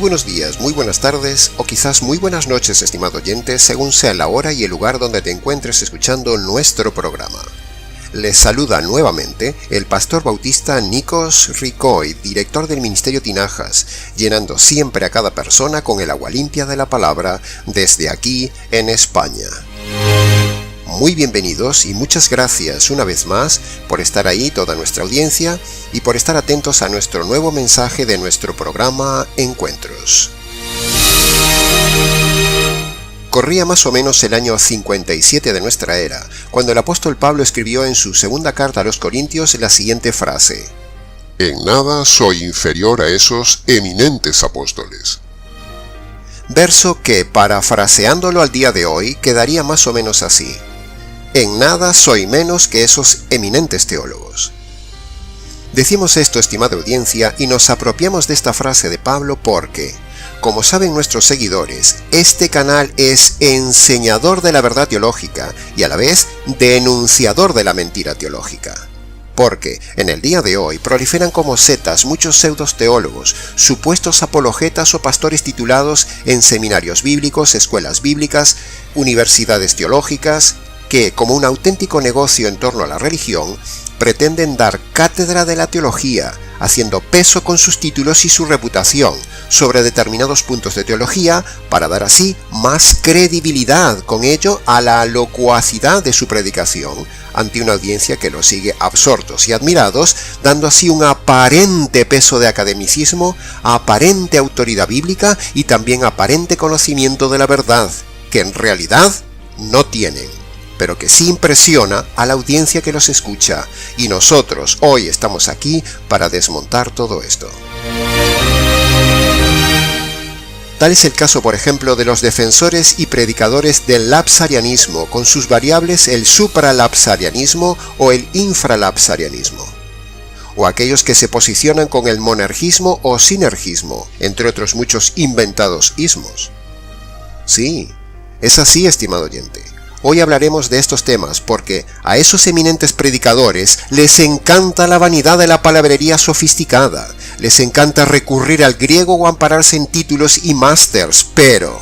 buenos días, muy buenas tardes o quizás muy buenas noches, estimado oyente, según sea la hora y el lugar donde te encuentres escuchando nuestro programa. Les saluda nuevamente el pastor bautista Nikos Ricoy, director del Ministerio Tinajas, llenando siempre a cada persona con el agua limpia de la palabra desde aquí en España. Muy bienvenidos y muchas gracias una vez más por estar ahí, toda nuestra audiencia, y por estar atentos a nuestro nuevo mensaje de nuestro programa Encuentros. Corría más o menos el año 57 de nuestra era, cuando el apóstol Pablo escribió en su segunda carta a los Corintios la siguiente frase: En nada soy inferior a esos eminentes apóstoles. Verso que, parafraseándolo al día de hoy, quedaría más o menos así: En nada soy menos que esos eminentes teólogos. Decimos esto, estimada audiencia, y nos apropiamos de esta frase de Pablo porque, como saben nuestros seguidores, este canal es enseñador de la verdad teológica y a la vez denunciador de la mentira teológica. Porque en el día de hoy proliferan como setas muchos pseudos teólogos, supuestos apologetas o pastores titulados en seminarios bíblicos, escuelas bíblicas, universidades teológicas, que, como un auténtico negocio en torno a la religión, pretenden dar cátedra de la teología, haciendo peso con sus títulos y su reputación sobre determinados puntos de teología para dar así más credibilidad con ello a la locuacidad de su predicación ante una audiencia que lo sigue absortos y admirados, dando así un aparente peso de academicismo, aparente autoridad bíblica y también aparente conocimiento de la verdad, que en realidad no tienen, pero que sí impresiona a la audiencia que los escucha, y nosotros hoy estamos aquí para desmontar todo esto. Tal es el caso, por ejemplo, de los defensores y predicadores del lapsarianismo, con sus variables el supralapsarianismo o el infralapsarianismo, o aquellos que se posicionan con el monergismo o sinergismo, entre otros muchos inventados ismos. Sí, es así, estimado oyente. Hoy hablaremos de estos temas porque a esos eminentes predicadores les encanta la vanidad de la palabrería sofisticada, les encanta recurrir al griego o ampararse en títulos y másters, pero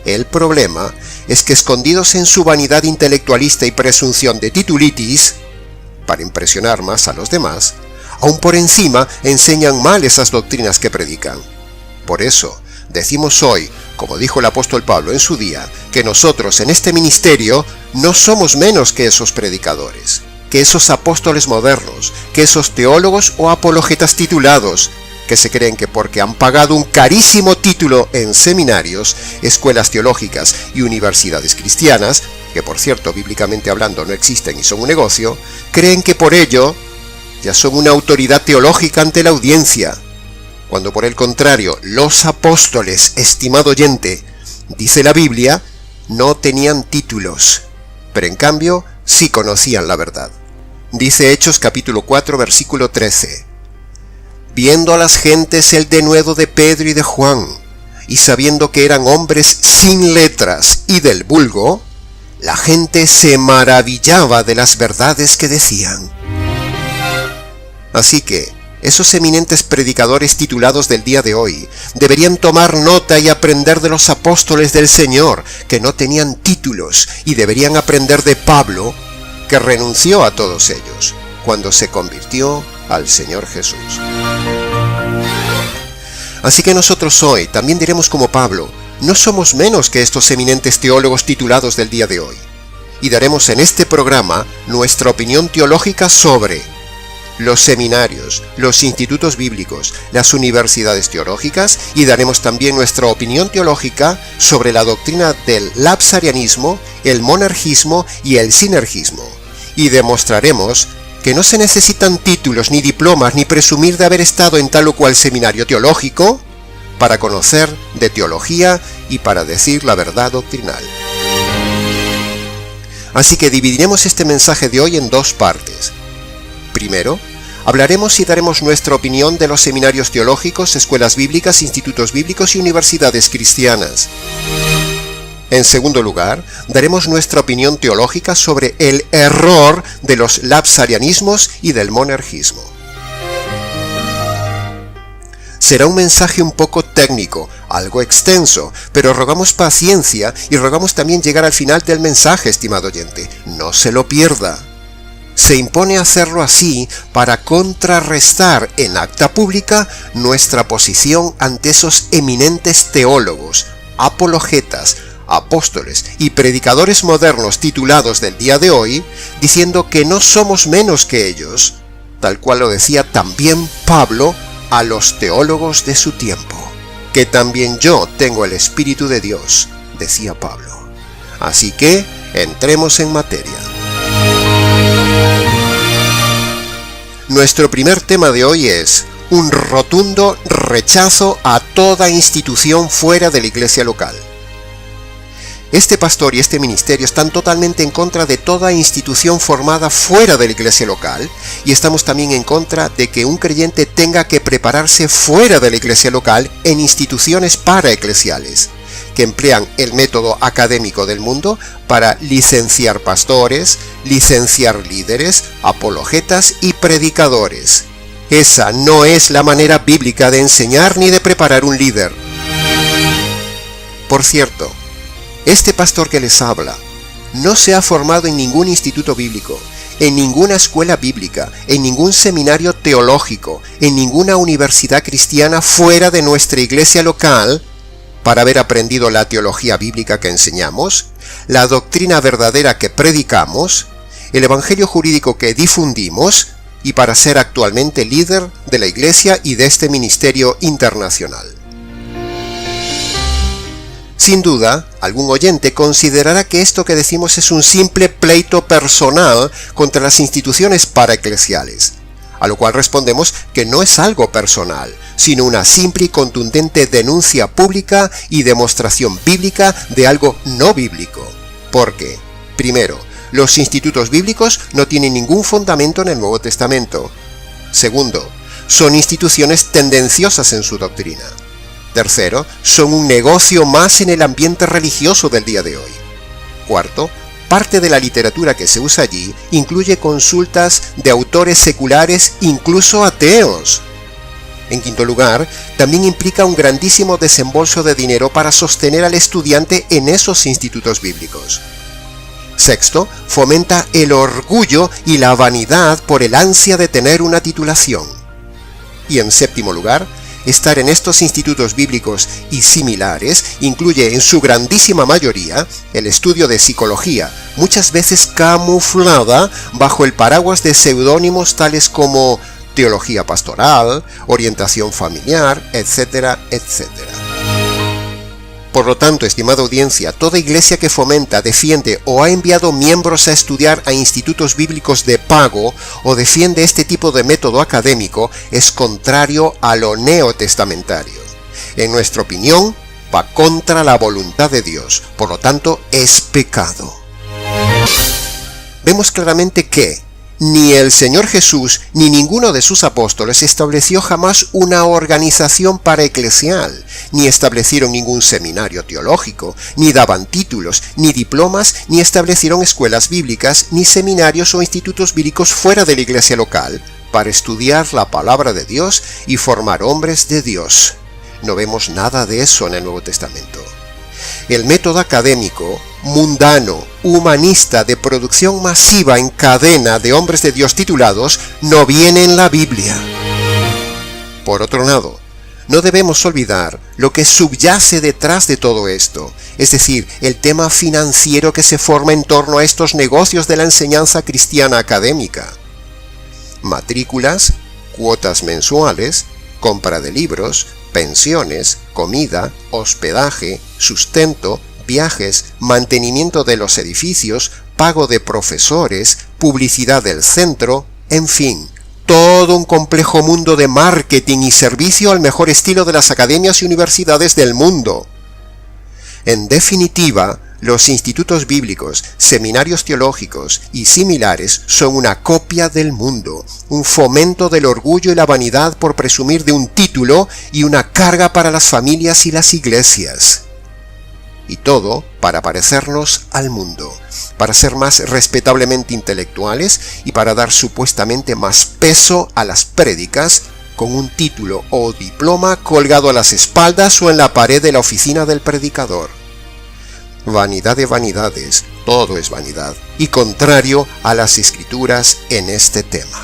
el problema es que escondidos en su vanidad intelectualista y presunción de titulitis, para impresionar más a los demás, aún por encima enseñan mal esas doctrinas que predican. Por eso, decimos hoy, como dijo el apóstol Pablo en su día, que nosotros en este ministerio no somos menos que esos predicadores, que esos apóstoles modernos, que esos teólogos o apologetas titulados, que se creen que porque han pagado un carísimo título en seminarios, escuelas teológicas y universidades cristianas, que por cierto, bíblicamente hablando no existen y son un negocio, creen que por ello ya son una autoridad teológica ante la audiencia, cuando por el contrario, los apóstoles, estimado oyente, dice la Biblia, no tenían títulos, pero en cambio sí conocían la verdad. Dice Hechos capítulo 4, versículo 13. Viendo a las gentes el denuedo de Pedro y de Juan, y sabiendo que eran hombres sin letras y del vulgo, la gente se maravillaba de las verdades que decían. Así que, esos eminentes predicadores titulados del día de hoy deberían tomar nota y aprender de los apóstoles del Señor, que no tenían títulos, y deberían aprender de Pablo, que renunció a todos ellos cuando se convirtió al Señor Jesús. Así que nosotros hoy también diremos como Pablo, no somos menos que estos eminentes teólogos titulados del día de hoy, y daremos en este programa nuestra opinión teológica sobre los seminarios, los institutos bíblicos, las universidades teológicas, y daremos también nuestra opinión teológica sobre la doctrina del lapsarianismo, el monergismo y el sinergismo, y demostraremos que no se necesitan títulos ni diplomas ni presumir de haber estado en tal o cual seminario teológico para conocer de teología y para decir la verdad doctrinal. Así que dividiremos este mensaje de hoy en dos partes. Primero, hablaremos y daremos nuestra opinión de los seminarios teológicos, escuelas bíblicas, institutos bíblicos y universidades cristianas. En segundo lugar, daremos nuestra opinión teológica sobre el error de los lapsarianismos y del monergismo. Será un mensaje un poco técnico, algo extenso, pero rogamos paciencia y rogamos también llegar al final del mensaje, estimado oyente. No se lo pierda. Se impone hacerlo así para contrarrestar en acta pública nuestra posición ante esos eminentes teólogos, apologetas, apóstoles y predicadores modernos titulados del día de hoy, diciendo que no somos menos que ellos, tal cual lo decía también Pablo a los teólogos de su tiempo. Que también yo tengo el Espíritu de Dios, decía Pablo. Así que, entremos en materia. Nuestro primer tema de hoy es un rotundo rechazo a toda institución fuera de la iglesia local. Este pastor y este ministerio están totalmente en contra de toda institución formada fuera de la iglesia local, y estamos también en contra de que un creyente tenga que prepararse fuera de la iglesia local en instituciones paraeclesiales, que emplean el método académico del mundo para licenciar pastores, licenciar líderes, apologetas y predicadores. Esa no es la manera bíblica de enseñar ni de preparar un líder. Por cierto, este pastor que les habla no se ha formado en ningún instituto bíblico, en ninguna escuela bíblica, en ningún seminario teológico, en ninguna universidad cristiana fuera de nuestra iglesia local, para haber aprendido la teología bíblica que enseñamos, la doctrina verdadera que predicamos, el evangelio jurídico que difundimos, y para ser actualmente líder de la iglesia y de este ministerio internacional. Sin duda, algún oyente considerará que esto que decimos es un simple pleito personal contra las instituciones paraeclesiales, a lo cual respondemos que no es algo personal, sino una simple y contundente denuncia pública y demostración bíblica de algo no bíblico. Porque, primero, los institutos bíblicos no tienen ningún fundamento en el Nuevo Testamento. Segundo, son instituciones tendenciosas en su doctrina. Tercero, son un negocio más en el ambiente religioso del día de hoy. Cuarto, parte de la literatura que se usa allí incluye consultas de autores seculares, incluso ateos. En quinto lugar, también implica un grandísimo desembolso de dinero para sostener al estudiante en esos institutos bíblicos. Sexto, fomenta el orgullo y la vanidad por el ansia de tener una titulación. Y en séptimo lugar, estar en estos institutos bíblicos y similares incluye en su grandísima mayoría el estudio de psicología, muchas veces camuflada bajo el paraguas de seudónimos tales como teología pastoral, orientación familiar, etcétera, etcétera. Por lo tanto, estimada audiencia, toda iglesia que fomenta, defiende o ha enviado miembros a estudiar a institutos bíblicos de pago o defiende este tipo de método académico es contrario a lo neotestamentario. En nuestra opinión, va contra la voluntad de Dios, por lo tanto, es pecado. Vemos claramente que ni el Señor Jesús ni ninguno de sus apóstoles estableció jamás una organización paraeclesial, ni establecieron ningún seminario teológico, ni daban títulos, ni diplomas, ni establecieron escuelas bíblicas, ni seminarios o institutos bíblicos fuera de la iglesia local, para estudiar la palabra de Dios y formar hombres de Dios. No vemos nada de eso en el Nuevo Testamento. El método académico, mundano, humanista de producción masiva en cadena de hombres de Dios titulados no viene en la Biblia. Por otro lado, no debemos olvidar lo que subyace detrás de todo esto, es decir, el tema financiero que se forma en torno a estos negocios de la enseñanza cristiana académica. Matrículas, cuotas mensuales, compra de libros, pensiones, comida, hospedaje, sustento, viajes, mantenimiento de los edificios, pago de profesores, publicidad del centro, en fin, todo un complejo mundo de marketing y servicio al mejor estilo de las academias y universidades del mundo. En definitiva, los institutos bíblicos, seminarios teológicos y similares son una copia del mundo, un fomento del orgullo y la vanidad por presumir de un título y una carga para las familias y las iglesias. Y todo para parecernos al mundo, para ser más respetablemente intelectuales y para dar supuestamente más peso a las prédicas, con un título o diploma colgado a las espaldas o en la pared de la oficina del predicador. Vanidad de vanidades, todo es vanidad, y contrario a las Escrituras en este tema.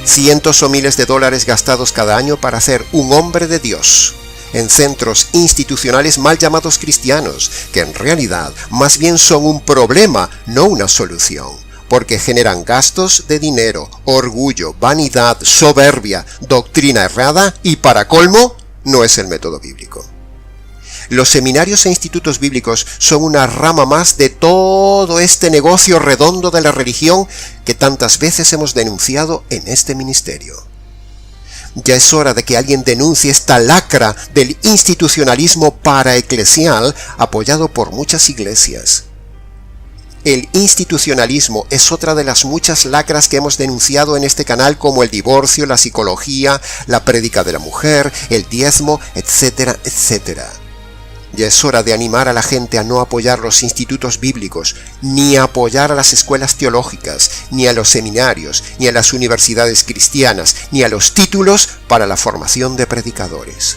Cientos o miles de dólares gastados cada año para ser un hombre de Dios en centros institucionales mal llamados cristianos, que en realidad más bien son un problema, no una solución, porque generan gastos de dinero, orgullo, vanidad, soberbia, doctrina errada y, para colmo, no es el método bíblico. Los seminarios e institutos bíblicos son una rama más de todo este negocio redondo de la religión que tantas veces hemos denunciado en este ministerio. Ya es hora de que alguien denuncie esta lacra del institucionalismo paraeclesial apoyado por muchas iglesias. El institucionalismo es otra de las muchas lacras que hemos denunciado en este canal, como el divorcio, la psicología, la prédica de la mujer, el diezmo, etcétera, etcétera. Ya es hora de animar a la gente a no apoyar los institutos bíblicos, ni a apoyar a las escuelas teológicas, ni a los seminarios, ni a las universidades cristianas, ni a los títulos para la formación de predicadores.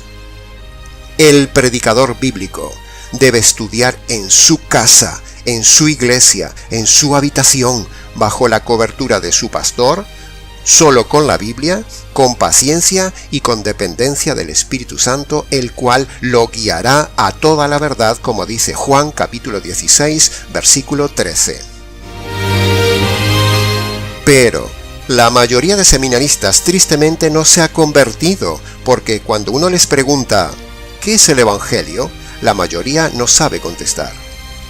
El predicador bíblico debe estudiar en su casa, en su iglesia, en su habitación, bajo la cobertura de su pastor, solo con la Biblia, con paciencia y con dependencia del Espíritu Santo, el cual lo guiará a toda la verdad, como dice Juan capítulo 16, versículo 13. Pero la mayoría de seminaristas tristemente no se ha convertido, porque cuando uno les pregunta ¿qué es el Evangelio?, la mayoría no sabe contestar.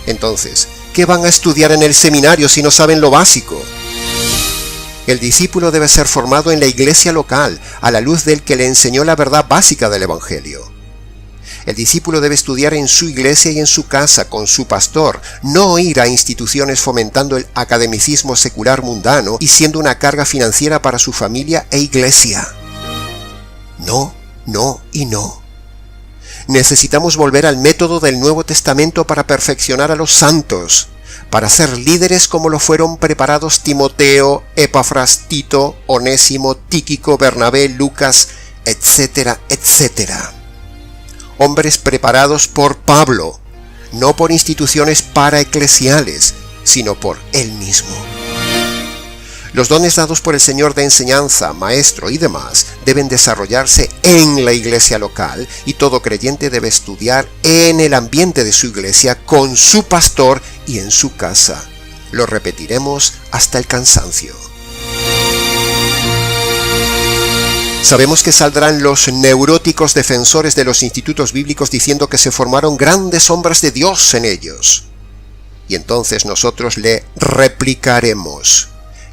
Entonces, ¿qué van a estudiar en el seminario si no saben lo básico? El discípulo debe ser formado en la iglesia local, a la luz del que le enseñó la verdad básica del Evangelio. El discípulo debe estudiar en su iglesia y en su casa, con su pastor, no ir a instituciones fomentando el academicismo secular mundano y siendo una carga financiera para su familia e iglesia. No, no y no. Necesitamos volver al método del Nuevo Testamento para perfeccionar a los santos, para ser líderes como lo fueron preparados Timoteo, Epafras, Tito, Onésimo, Tíquico, Bernabé, Lucas, etcétera, etcétera. Hombres preparados por Pablo, no por instituciones paraeclesiales, sino por él mismo. Los dones dados por el Señor de enseñanza, maestro y demás deben desarrollarse en la iglesia local, y todo creyente debe estudiar en el ambiente de su iglesia, con su pastor y en su casa. Lo repetiremos hasta el cansancio. Sabemos que saldrán los neuróticos defensores de los institutos bíblicos diciendo que se formaron grandes hombres de Dios en ellos. Y entonces nosotros le replicaremos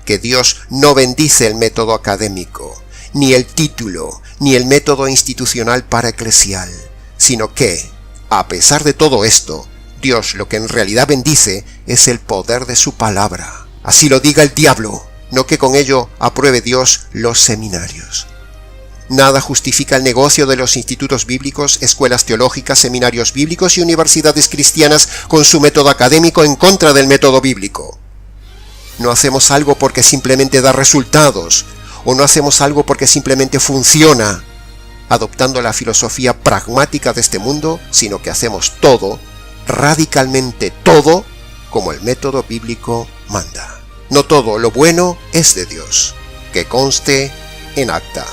que Dios no bendice el método académico, ni el título, ni el método institucional paraeclesial, sino que, a pesar de todo esto, Dios lo que en realidad bendice es el poder de su palabra. Así lo diga el diablo, no que con ello apruebe Dios los seminarios. Nada justifica el negocio de los institutos bíblicos, escuelas teológicas, seminarios bíblicos y universidades cristianas con su método académico en contra del método bíblico. No hacemos algo porque simplemente da resultados, o no hacemos algo porque simplemente funciona, adoptando la filosofía pragmática de este mundo, sino que hacemos todo, radicalmente todo, como el método bíblico manda. No todo lo bueno es de Dios, que conste en acta.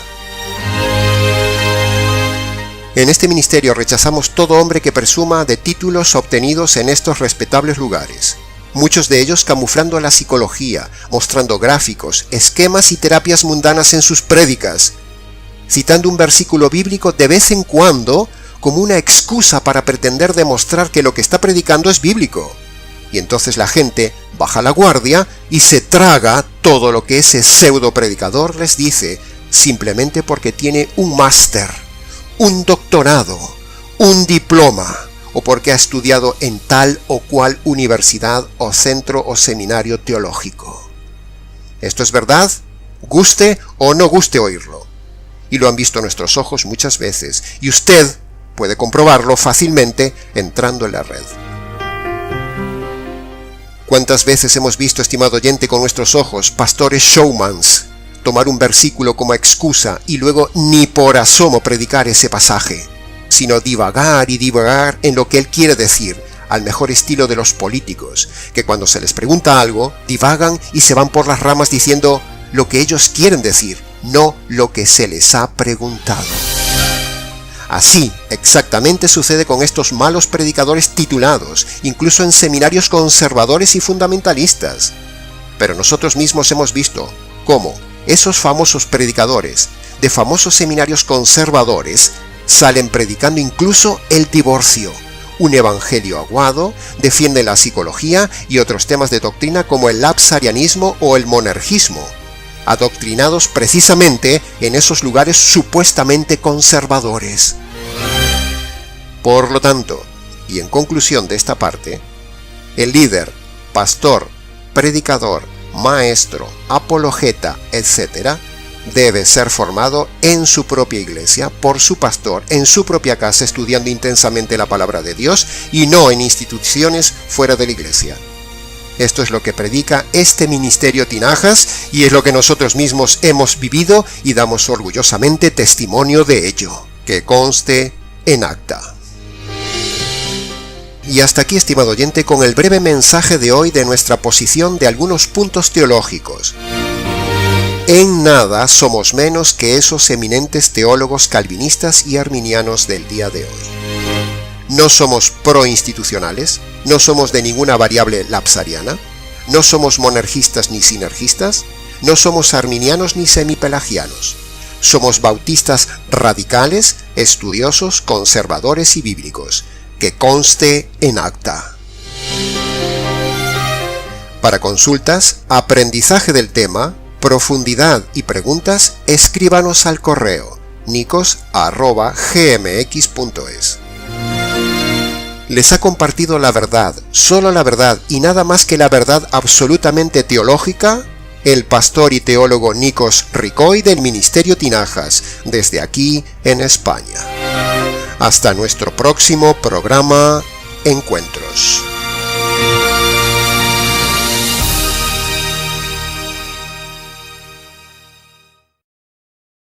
En este ministerio rechazamos todo hombre que presuma de títulos obtenidos en estos respetables lugares. Muchos de ellos camuflando la psicología, mostrando gráficos, esquemas y terapias mundanas en sus prédicas, citando un versículo bíblico de vez en cuando como una excusa para pretender demostrar que lo que está predicando es bíblico. Y entonces la gente baja la guardia y se traga todo lo que ese pseudo predicador les dice, simplemente porque tiene un máster, un doctorado, un diploma, o porque ha estudiado en tal o cual universidad o centro o seminario teológico. Esto es verdad, guste o no guste oírlo. Y lo han visto nuestros ojos muchas veces, y usted puede comprobarlo fácilmente entrando en la red. ¿Cuántas veces hemos visto, estimado oyente, con nuestros ojos, pastores showmans tomar un versículo como excusa y luego ni por asomo predicar ese pasaje, sino divagar y divagar en lo que él quiere decir, al mejor estilo de los políticos, que cuando se les pregunta algo, divagan y se van por las ramas diciendo lo que ellos quieren decir, no lo que se les ha preguntado. Así exactamente sucede con estos malos predicadores titulados, incluso en seminarios conservadores y fundamentalistas. Pero nosotros mismos hemos visto cómo esos famosos predicadores de famosos seminarios conservadores salen predicando incluso el divorcio, un evangelio aguado, defienden la psicología y otros temas de doctrina como el lapsarianismo o el monergismo, adoctrinados precisamente en esos lugares supuestamente conservadores. Por lo tanto, y en conclusión de esta parte, el líder, pastor, predicador, maestro, apologeta, etc., debe ser formado en su propia iglesia, por su pastor, en su propia casa, estudiando intensamente la palabra de Dios y no en instituciones fuera de la iglesia. Esto es lo que predica este ministerio Tinajas y es lo que nosotros mismos hemos vivido y damos orgullosamente testimonio de ello, que conste en acta. Y hasta aquí, estimado oyente, con el breve mensaje de hoy de nuestra posición de algunos puntos teológicos. En nada somos menos que esos eminentes teólogos calvinistas y arminianos del día de hoy. No somos proinstitucionales, no somos de ninguna variable lapsariana, no somos monergistas ni sinergistas, no somos arminianos ni semipelagianos. Somos bautistas radicales, estudiosos, conservadores y bíblicos, que conste en acta. Para consultas, aprendizaje del tema, profundidad y preguntas, escríbanos al correo nicos@gmx.es. Les ha compartido la verdad, solo la verdad y nada más que la verdad absolutamente teológica, el pastor y teólogo Nikos Ricoy del Ministerio Tinajas, desde aquí en España. Hasta nuestro próximo programa Encuentros.